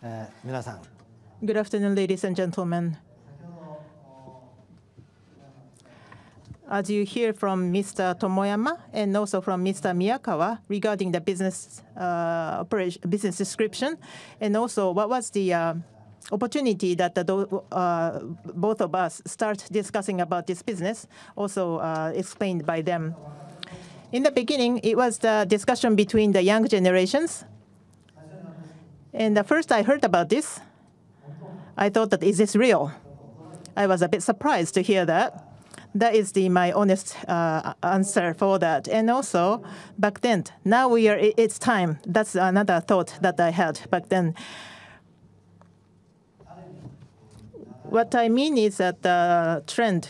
Good afternoon, ladies and gentlemen. As you hear from Mr. Tomoyama and also from Mr. Miyakawa regarding the business business description, and also what was the opportunity that both of us start discussing about this business, also explained by them. In the beginning, it was the discussion between the young generations. And at first I heard about this. I thought that, is this real? I was a bit surprised to hear that. That is my honest answer for that. And also, back then, now it's time. That's another thought that I had back then. What I mean is that the trend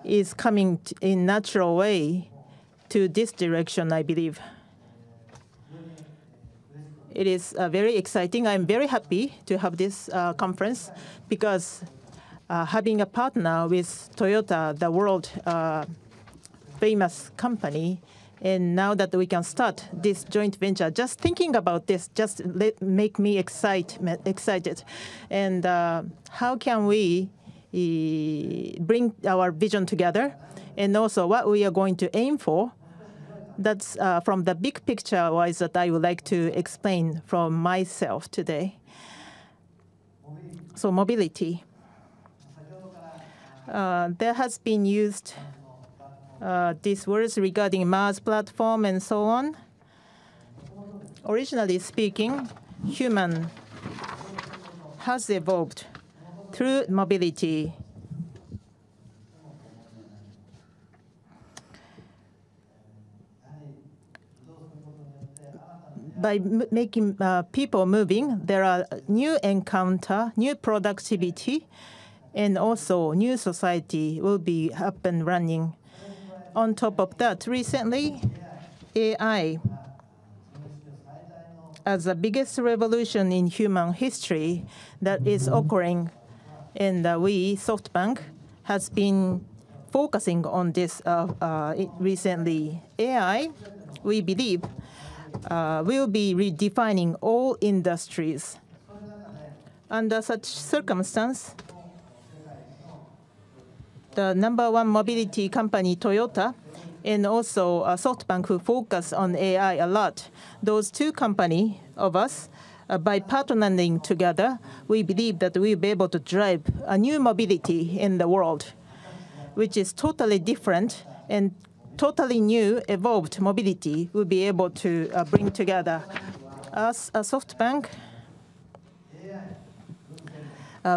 is coming in natural way to this direction, I believe. It is very exciting. I'm very happy to have this conference because having a partner with Toyota, the world famous company, and now that we can start this joint venture, just thinking about this just make me excited. And how can we bring our vision together, and also what we are going to aim for? That's from the big picture wise that I would like to explain from myself today. So mobility. There has been used these words regarding Mars platform and so on. Originally speaking, human has evolved through mobility. By making people moving, there are new encounter, new productivity, and also new society will be up and running. On top of that, recently, AI, as the biggest revolution in human history that is occurring, and we, SoftBank, has been focusing on this recently. AI, we believe, will be redefining all industries. Under such circumstance, the #1 mobility company, Toyota, and also SoftBank, who focus on AI a lot, those two companies of us, by partnering together, we believe that we'll be able to drive a new mobility in the world, which is totally different and totally new, evolved mobility we'll be able to bring together. As a SoftBank,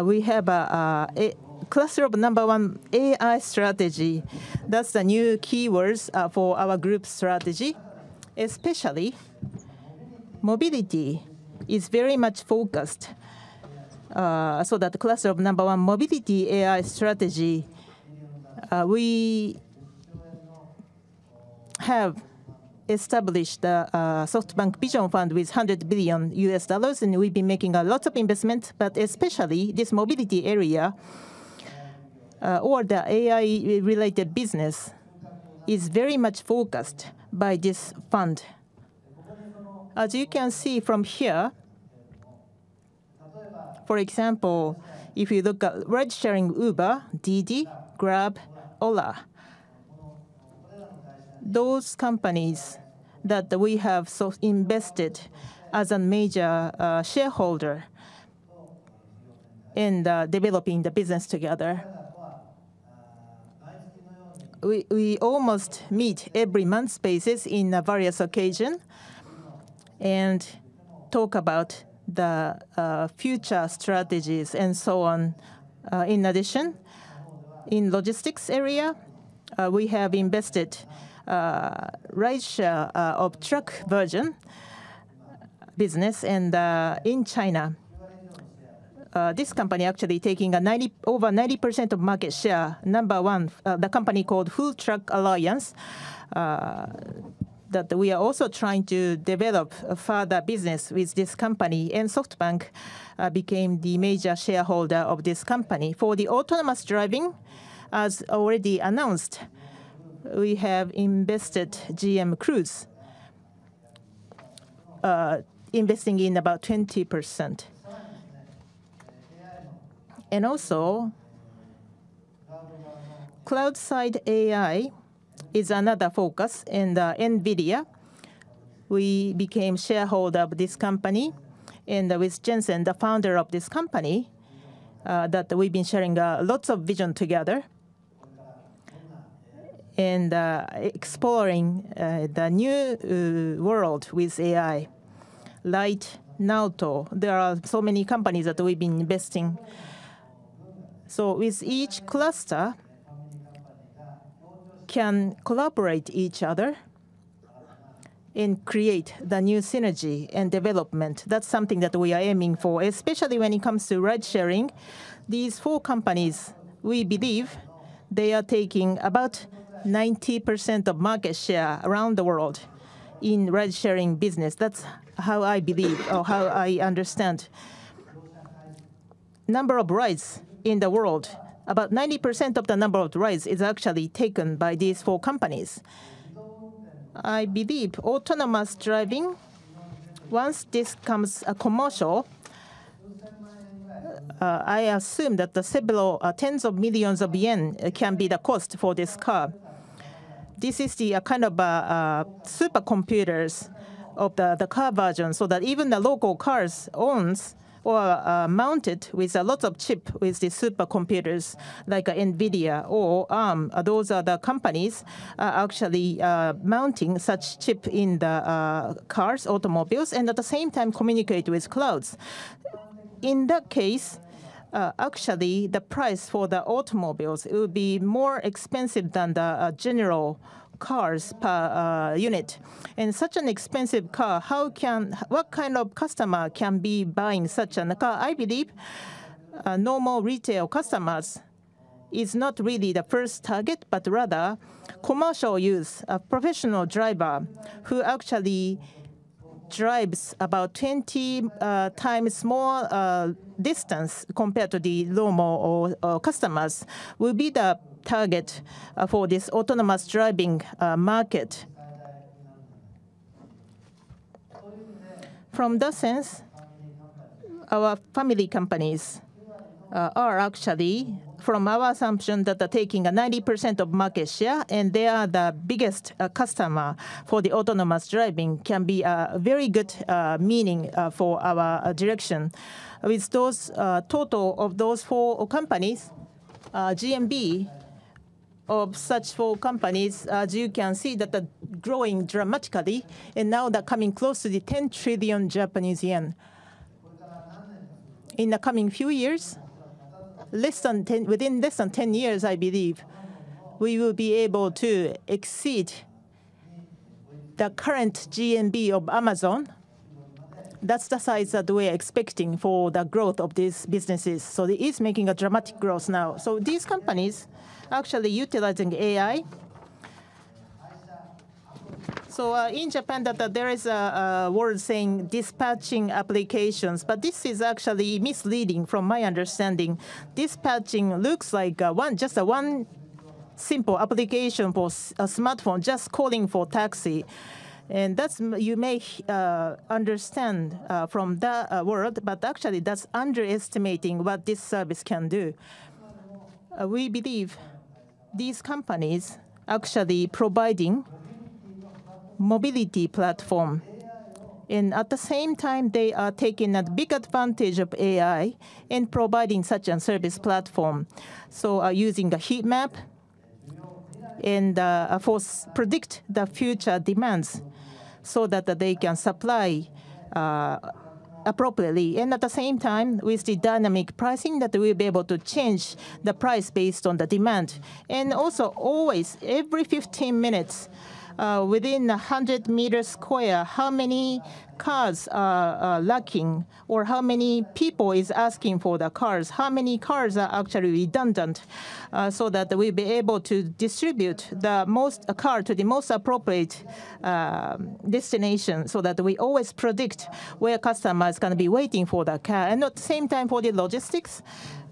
we have a cluster of #1 AI strategy. That's the new keywords for our group strategy. Especially, mobility is very much focused. So that the cluster of #1 mobility AI strategy, we have established the SoftBank Vision Fund with $100 billion, and we've been making a lot of investment, but especially this mobility area or the AI-related business is very much focused by this fund. As you can see from here, for example, if you look at ride-sharing Uber, Didi, Grab, Ola, those companies that we have invested as a major shareholder in developing the business together. We almost meet every month's basis in various occasions and talk about the future strategies and so on. In addition, in logistics area, we have invested rideshare of truck version business, and in China, this company actually taking over 90% of market share. #1, the company called Full Truck Alliance, that we are also trying to develop a further business with this company. And SoftBank became the major shareholder of this company. For the autonomous driving, as already announced, we have invested GM Cruise, investing in about 20%. And also, cloud-side AI is another focus. And NVIDIA, we became shareholder of this company. And with Jensen, the founder of this company, that we've been sharing lots of vision together and exploring the new world with AI. Light, Naoto, there are so many companies that we've been investing. So with each cluster, can collaborate each other and create the new synergy and development. That's something that we are aiming for, especially when it comes to ride sharing. These 4 companies, we believe they are taking about 90% of market share around the world in ride sharing business. That's how I believe, or how I understand. Number of rides in the world, about 90% of the number of rides is actually taken by these 4 companies. I believe autonomous driving, once this becomes a commercial, I assume that the several tens of millions of yen can be the cost for this car. This is the kind of supercomputers of the car version, so that even the local cars owns or mounted with a lot of chip with the supercomputers like NVIDIA or ARM. Those are the companies actually mounting such chip in the cars, automobiles, and at the same time communicate with clouds. In that case, actually the price for the automobiles will be more expensive than the general cars per unit. And such an expensive car, what kind of customer can be buying such a car? I believe normal retail customers is not really the first target, but rather commercial use, a professional driver who actually drives about 20 times more distance compared to the normal customers will be the target for this autonomous driving market. From that sense, our family companies are actually, from our assumption, that are taking a 90% of market share, and they are the biggest customer for the autonomous driving, can be a very good meaning for our direction. With those total of those 4 companies, GMB of such 4 companies, as you can see, that are growing dramatically, and now they're coming close to the 10 trillion Japanese yen. In the coming few years, within less than 10 years, I believe, we will be able to exceed the current GMB of Amazon. That's the size that we're expecting for the growth of these businesses. So it is making a dramatic growth now. So these companies actually utilizing AI. So in Japan, there is a word saying dispatching applications, but this is actually misleading from my understanding. Dispatching looks like just one simple application for a smartphone, just calling for taxi. And that's, you may understand from that word, but actually that's underestimating what this service can do. We believe these companies actually providing mobility platform. And at the same time, they are taking a big advantage of AI and providing such a service platform. So using a heat map and predict the future demands so that they can supply appropriately. And at the same time, with the dynamic pricing, that we'll be able to change the price based on the demand. And also always, every 15 minutes, within 100 meters square, how many cars are lacking, or how many people is asking for the cars, how many cars are actually redundant, so that we'll be able to distribute the most car to the most appropriate destination, so that we always predict where customers can be waiting for the car. And at the same time, for the logistics,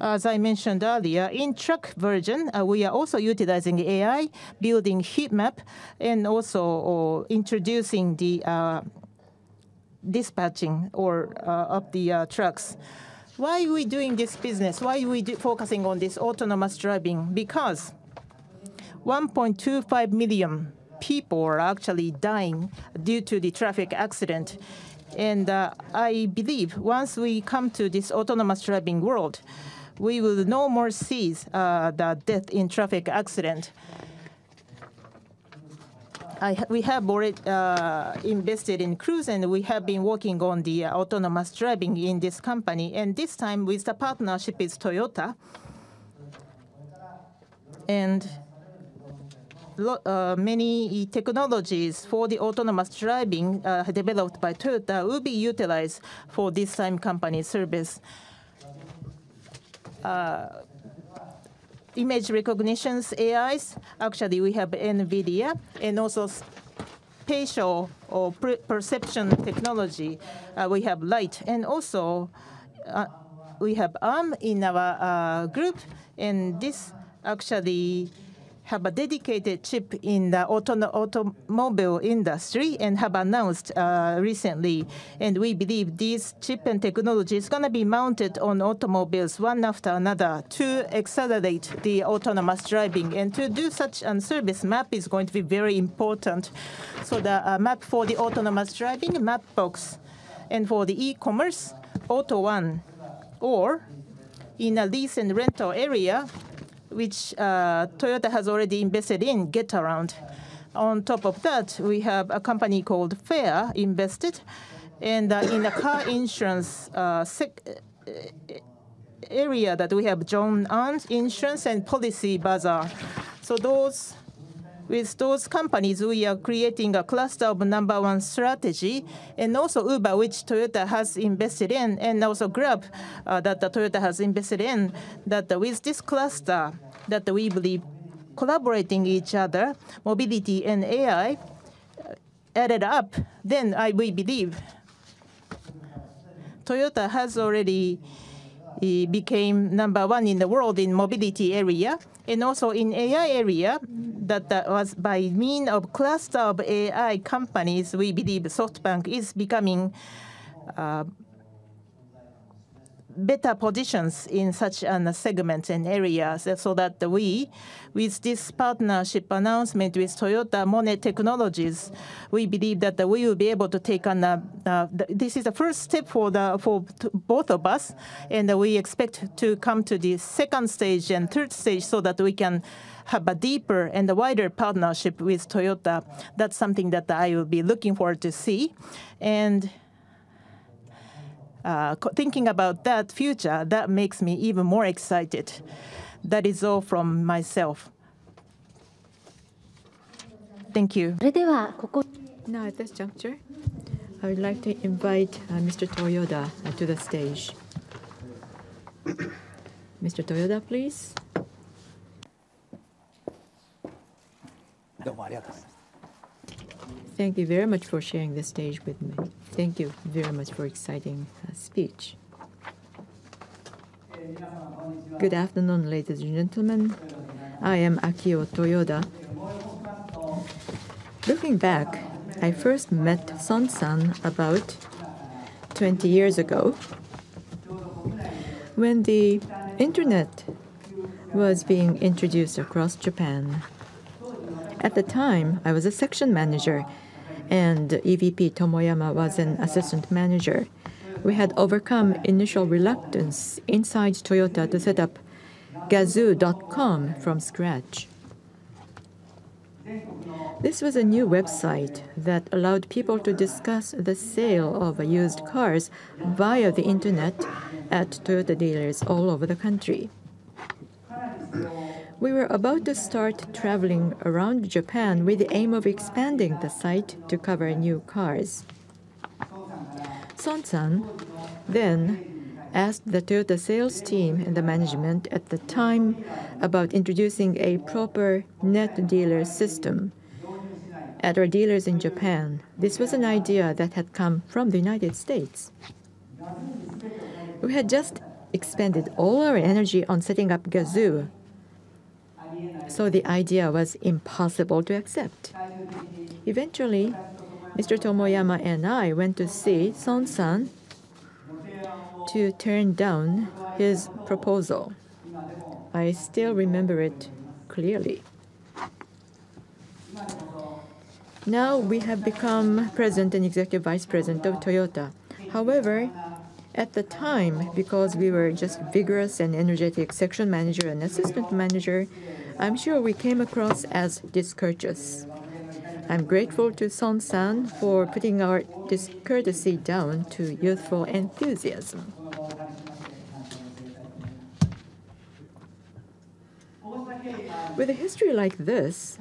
as I mentioned earlier, in truck version, we are also utilizing AI, building heat map, and also introducing the dispatching of the trucks. Why are we doing this business? Why are we focusing on this autonomous driving? Because 1.25 million people are actually dying due to the traffic accident. And I believe once we come to this autonomous driving world, we will no more see the death in traffic accident. We have already invested in Cruise, and we have been working on the autonomous driving in this company. And this time with the partnership with Toyota. And many technologies for the autonomous driving developed by Toyota will be utilized for this time company service. Image recognitions, AIs, actually we have NVIDIA, and also spatial or perception technology, we have Light. And also we have ARM in our group, and this actually have a dedicated chip in the automobile industry and have announced recently. And we believe this chip and technology is going to be mounted on automobiles one after another to accelerate the autonomous driving. And to do such a service, map is going to be very important. So the map for the autonomous driving, Mapbox, and for the e-commerce, Auto One, or in a lease and rental area, which Toyota has already invested in, Getaround. On top of that, we have a company called Fair invested, and in the car insurance area that we have John Ann's Insurance and Policy Bazaar. So with those companies, we are creating a cluster of #1 strategy, and also Uber, which Toyota has invested in, and also Grab that the Toyota has invested in, that with this cluster that we believe collaborating each other, mobility and AI added up, then we believe Toyota has already became #1 in the world in mobility area, and also in AI area, that was by means of cluster of AI companies. We believe SoftBank is becoming better positions in such segments and areas, so that we, with this partnership announcement with Toyota Monet Technologies, we believe that we will be able to take on. This is the first step for both of us, and we expect to come to the second stage and third stage, so that we can have a deeper and a wider partnership with Toyota. That's something that I will be looking forward to see. And thinking about that future, that makes me even more excited. That is all from myself. Thank you. Now at this juncture, I would like to invite Mr. Toyoda to the stage. Mr. Toyoda, please. Thank you very much for sharing the stage with me. Thank you very much for exciting speech. Good afternoon, ladies and gentlemen. I am Akio Toyoda. Looking back, I first met Son-san about 20 years ago when the internet was being introduced across Japan. At the time, I was a section manager, and EVP Tomoyama was an assistant manager. We had overcome initial reluctance inside Toyota to set up Gazoo.com from scratch. This was a new website that allowed people to discuss the sale of used cars via the internet at Toyota dealers all over the country. We were about to start traveling around Japan with the aim of expanding the site to cover new cars. Son-san then asked the Toyota sales team and the management at the time about introducing a proper net dealer system at our dealers in Japan. This was an idea that had come from the United States. We had just expended all our energy on setting up Gazoo, so the idea was impossible to accept. Eventually, Mr. Tomoyama and I went to see Son-san to turn down his proposal. I still remember it clearly. Now we have become president and executive vice president of Toyota. However, at the time, because we were just vigorous and energetic section manager and assistant manager, I'm sure we came across as discourteous. I'm grateful to Son-san for putting our discourtesy down to youthful enthusiasm. With a history like this,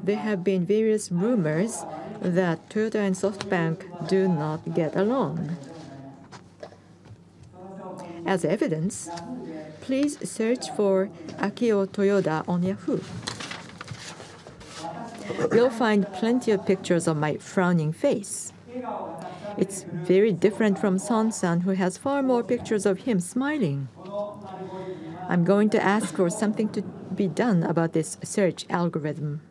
there have been various rumors that Toyota and SoftBank do not get along. As evidence, please search for Akio Toyoda on Yahoo. You'll find plenty of pictures of my frowning face. It's very different from Son-san, who has far more pictures of him smiling. I'm going to ask for something to be done about this search algorithm.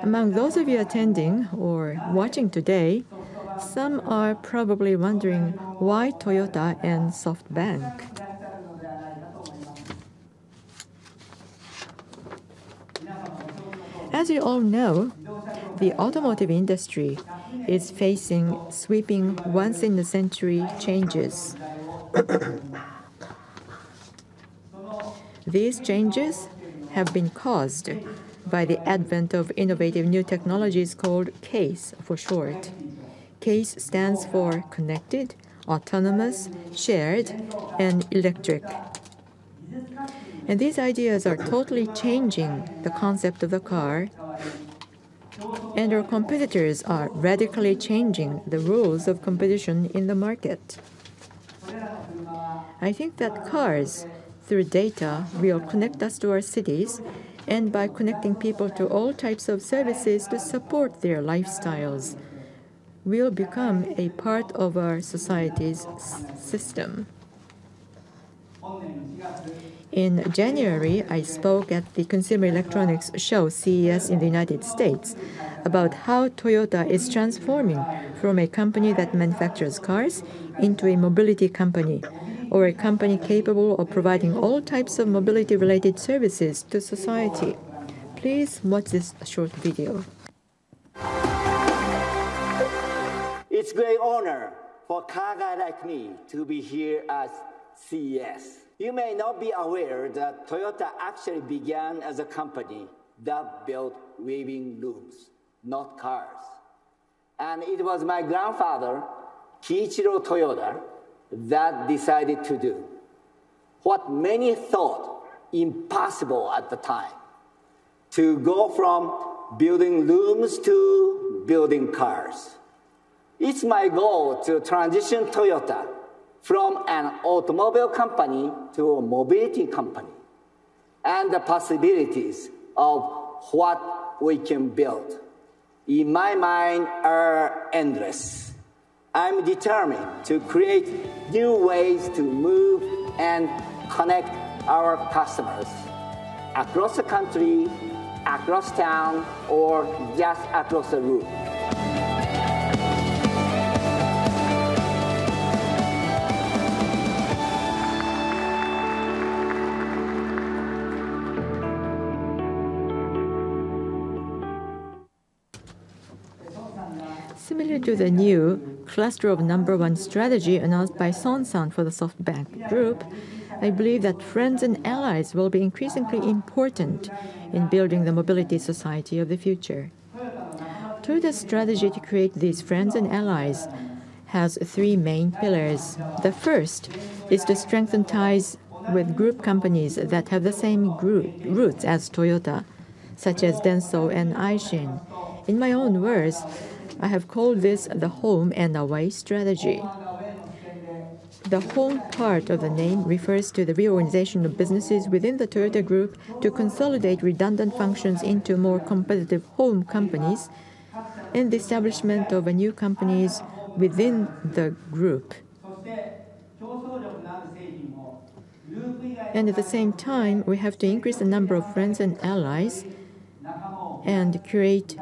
Among those of you attending or watching today, some are probably wondering why Toyota and SoftBank. As you all know, the automotive industry is facing sweeping once-in-a-century changes. These changes have been caused by the advent of innovative new technologies called CASE for short. CASE stands for connected, autonomous, shared, and electric. And these ideas are totally changing the concept of the car, and our competitors are radically changing the rules of competition in the market. I think that cars, through data, will connect us to our cities, and by connecting people to all types of services to support their lifestyles, will become a part of our society's system. In January, I spoke at the Consumer Electronics Show, CES, in the United States about how Toyota is transforming from a company that manufactures cars into a mobility company, or a company capable of providing all types of mobility-related services to society. Please watch this short video. It's a great honor for a car guy like me to be here at CES. You may not be aware that Toyota actually began as a company that built weaving looms, not cars. And it was my grandfather, Kiichiro Toyoda, that decided to do what many thought impossible at the time, to go from building looms to building cars. It's my goal to transition Toyota from an automobile company to a mobility company, and the possibilities of what we can build, in my mind, are endless. I'm determined to create new ways to move and connect our customers across the country, across town, or just across the road. Similar to the new cluster of number one strategy announced by Son-san for the SoftBank Group, I believe that friends and allies will be increasingly important in building the mobility society of the future. Toyota's strategy to create these friends and allies has three main pillars. The first is to strengthen ties with group companies that have the same roots as Toyota, such as Denso and Aishin. In my own words, I have called this the home and away strategy. The home part of the name refers to the reorganization of businesses within the Toyota Group to consolidate redundant functions into more competitive home companies, and the establishment of new companies within the group. And at the same time, we have to increase the number of friends and allies and create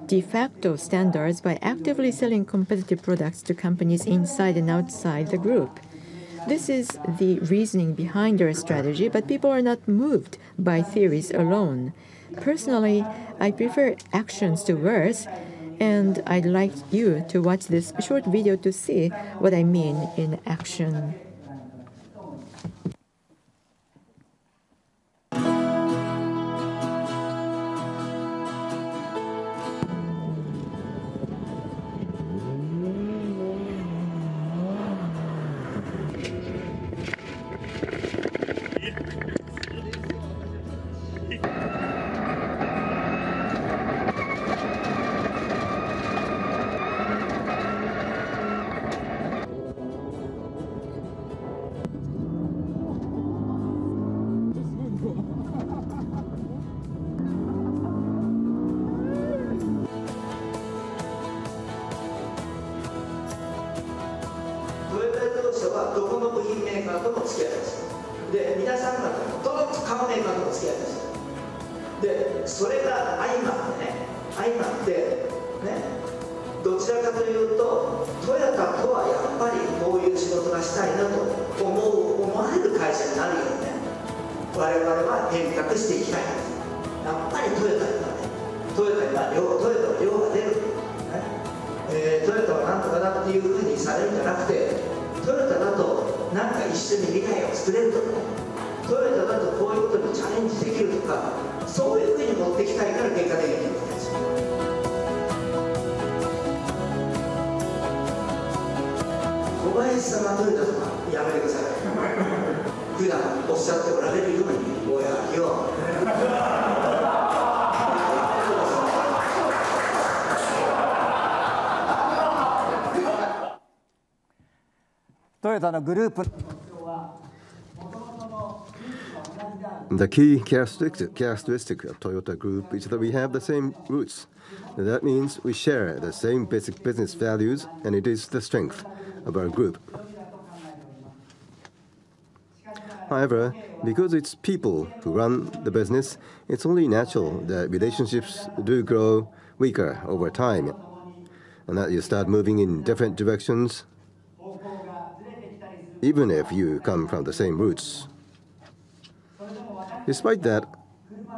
de facto standards by actively selling competitive products to companies inside and outside the group. This is the reasoning behind our strategy, but people are not moved by theories alone. Personally, I prefer actions to words, and I'd like you to watch this short video to see what I mean in action. The key characteristic of Toyota Group is that we have the same roots. That means we share the same basic business values, and it is the strength of our group. However, because it's people who run the business, it's only natural that relationships do grow weaker over time, and that you start moving in different directions, even if you come from the same roots. Despite that,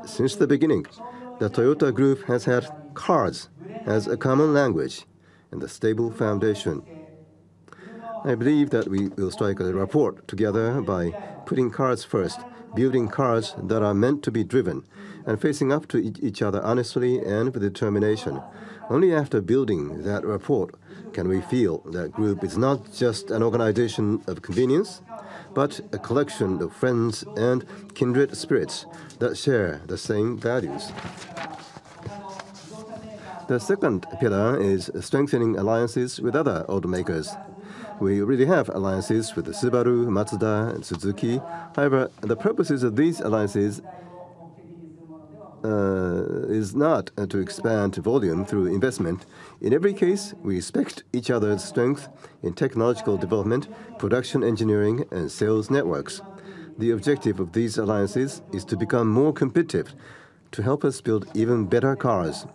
since the beginning, the Toyota Group has had cars as a common language and a stable foundation. I believe that we will strike a rapport together by putting cars first, building cars that are meant to be driven, and facing up to each other honestly and with determination. Only after building that rapport can we feel that group is not just an organization of convenience, but a collection of friends and kindred spirits that share the same values. The second pillar is strengthening alliances with other automakers. We already have alliances with Subaru, Mazda, and Suzuki. However, the purposes of these alliances is not to expand volume through investment. In every case, we respect each other's strength in technological development, production engineering, and sales networks. The objective of these alliances is to become more competitive, to help us build even better cars.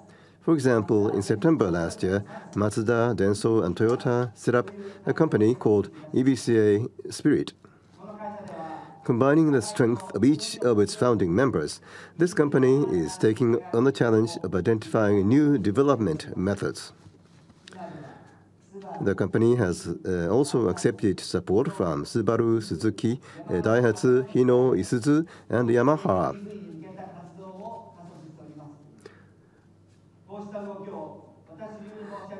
For example, in September last year, Mazda, Denso, and Toyota set up a company called EVCA Spirit. Combining the strength of each of its founding members, this company is taking on the challenge of identifying new development methods. The company has also accepted support from Subaru, Suzuki, Daihatsu, Hino, Isuzu, and Yamaha.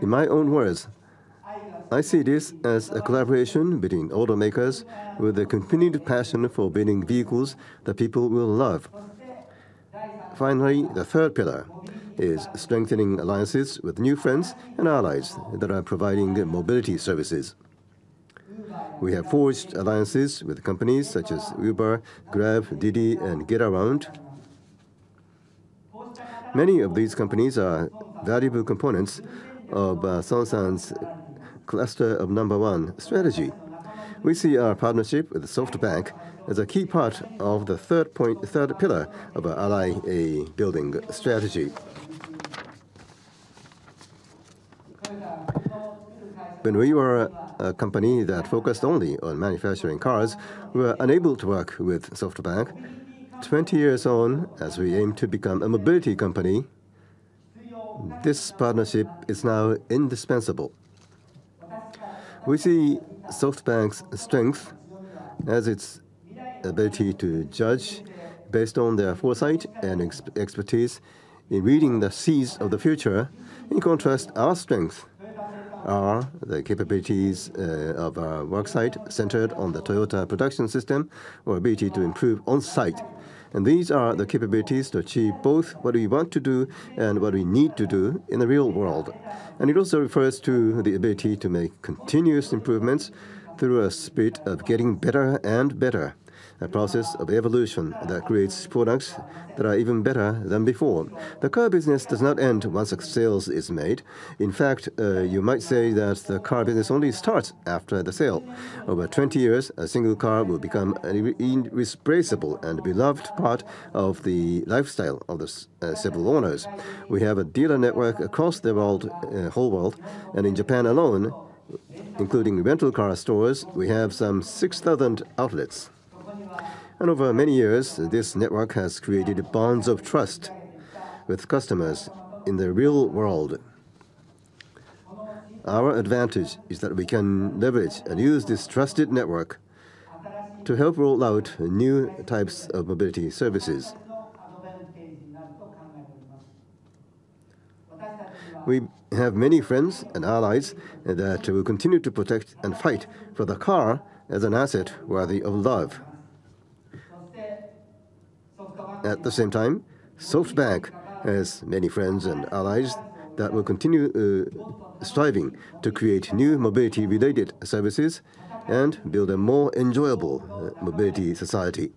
In my own words, I see this as a collaboration between automakers with a continued passion for building vehicles that people will love. Finally, the third pillar is strengthening alliances with new friends and allies that are providing mobility services. We have forged alliances with companies such as Uber, Grab, Didi, and GetAround. Many of these companies are valuable components of Sonsan's cluster of #1 strategy. We see our partnership with SoftBank as a key part of the third pillar of our ally building strategy. When we were a company that focused only on manufacturing cars, we were unable to work with SoftBank. 20 years on, as we aim to become a mobility company, this partnership is now indispensable. We see SoftBank's strength as its ability to judge based on their foresight and expertise in reading the seas of the future. In contrast, our strength are the capabilities of our worksite centered on the Toyota production system, or ability to improve on-site. And these are the capabilities to achieve both what we want to do and what we need to do in the real world. And it also refers to the ability to make continuous improvements through a spirit of getting better and better, a process of evolution that creates products that are even better than before. The car business does not end once a sales is made. In fact, you might say that the car business only starts after the sale. Over 20 years, a single car will become an irreplaceable and beloved part of the lifestyle of the several owners. We have a dealer network across the world, whole world, and in Japan alone, including rental car stores, we have some 6,000 outlets. And over many years, this network has created bonds of trust with customers in the real world. Our advantage is that we can leverage and use this trusted network to help roll out new types of mobility services. We have many friends and allies that will continue to protect and fight for the car as an asset worthy of love. At the same time, SoftBank has many friends and allies that will continue striving to create new mobility-related services and build a more enjoyable mobility society.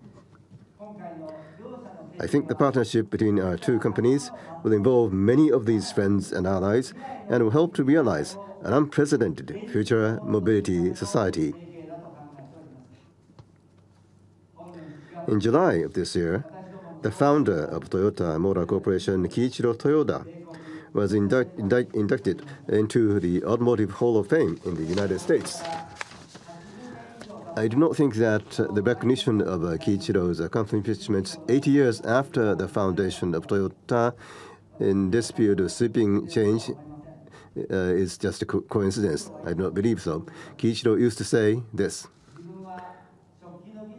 I think the partnership between our two companies will involve many of these friends and allies and will help to realize an unprecedented future mobility society. In July of this year, the founder of Toyota Motor Corporation, Kiichiro Toyoda, was inducted into the Automotive Hall of Fame in the United States. I do not think that the recognition of Kiichiro's accomplishments 80 years after the foundation of Toyota in this period of sweeping change is just a coincidence. I do not believe so. Kiichiro used to say this: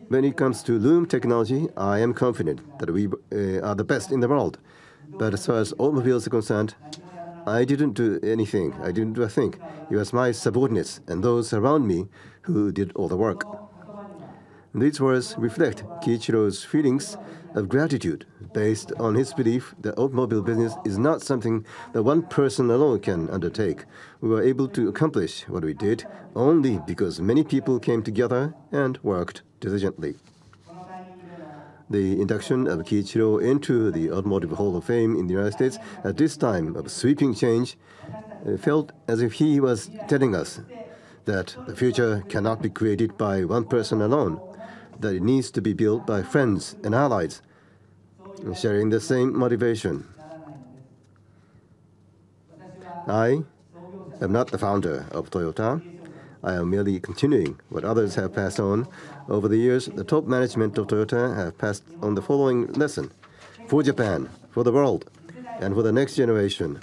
"When it comes to loom technology, I am confident that we are the best in the world. But as far as automobiles are concerned, I didn't do anything. I didn't do a thing. It was my subordinates and those around me who did all the work." These words reflect Kiichiro's feelings of gratitude based on his belief that automobile business is not something that one person alone can undertake. We were able to accomplish what we did only because many people came together and worked diligently. The induction of Kiichiro into the Automotive Hall of Fame in the United States at this time of sweeping change felt as if he was telling us that the future cannot be created by one person alone, that it needs to be built by friends and allies, sharing the same motivation. I am not the founder of Toyota. I am merely continuing what others have passed on. Over the years, the top management of Toyota have passed on the following lesson: for Japan, for the world, and for the next generation.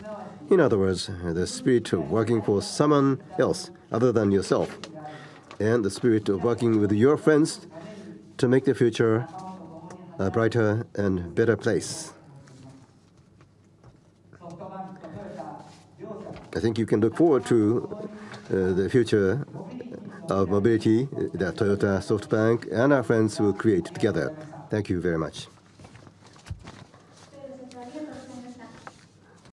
In other words, the spirit of working for someone else other than yourself, and the spirit of working with your friends to make the future a brighter and better place. I think you can look forward to the future of mobility that Toyota, SoftBank, and our friends will create together. Thank you very much.